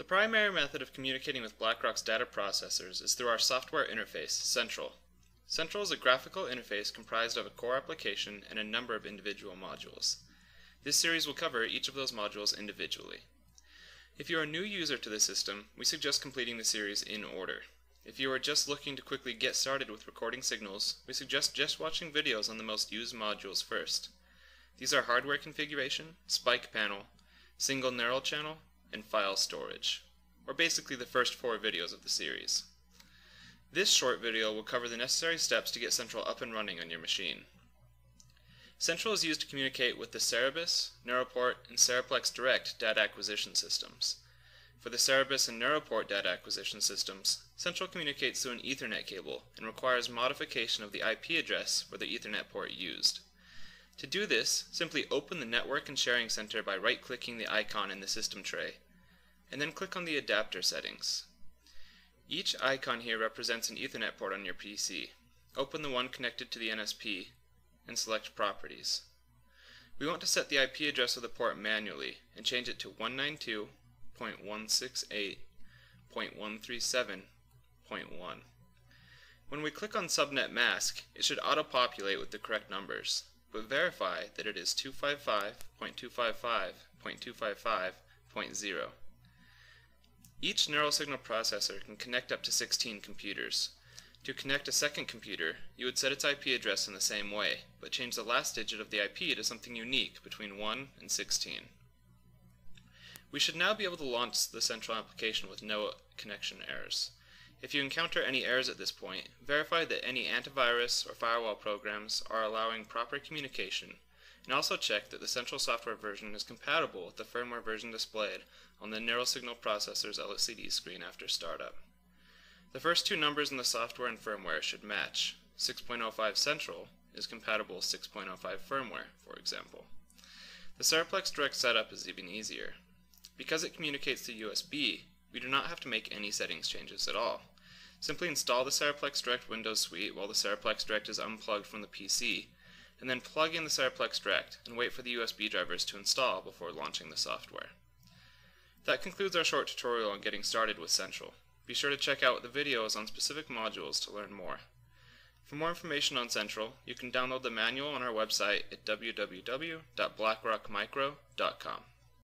The primary method of communicating with Blackrock's data processors is through our software interface, Central. Central is a graphical interface comprised of a core application and a number of individual modules. This series will cover each of those modules individually. If you are a new user to the system, we suggest completing the series in order. If you are just looking to quickly get started with recording signals, we suggest just watching videos on the most used modules first. These are hardware configuration, spike panel, single neural channel, and file storage, or basically the first 4 videos of the series. This short video will cover the necessary steps to get Central up and running on your machine. Central is used to communicate with the Cerebus, Neuroport, and Ceraplex Direct data acquisition systems. For the Cerebus and Neuroport data acquisition systems, Central communicates through an Ethernet cable and requires modification of the IP address for the Ethernet port used. To do this, simply open the Network and Sharing Center by right-clicking the icon in the system tray, and then click on the adapter settings. Each icon here represents an Ethernet port on your PC. Open the one connected to the NSP, and select Properties. We want to set the IP address of the port manually, and change it to 192.168.137.1. When we click on Subnet Mask, it should auto-populate with the correct numbers, but verify that it is 255.255.255.0. Each neural signal processor can connect up to 16 computers. To connect a second computer, you would set its IP address in the same way, but change the last digit of the IP to something unique between 1 and 16. We should now be able to launch the Central application with no connection errors. If you encounter any errors at this point, verify that any antivirus or firewall programs are allowing proper communication, and also check that the Central software version is compatible with the firmware version displayed on the neural signal processor's LCD screen after startup. The first 2 numbers in the software and firmware should match. 6.05 Central is compatible with 6.05 firmware, for example. The Ceraplex Direct setup is even easier. Because it communicates to USB, we do not have to make any settings changes at all. Simply install the Ceraplex Direct Windows suite while the Ceraplex Direct is unplugged from the PC, and then plug in the Ceraplex Direct and wait for the USB drivers to install before launching the software. That concludes our short tutorial on getting started with Central. Be sure to check out the videos on specific modules to learn more. For more information on Central, you can download the manual on our website at www.blackrockmicro.com.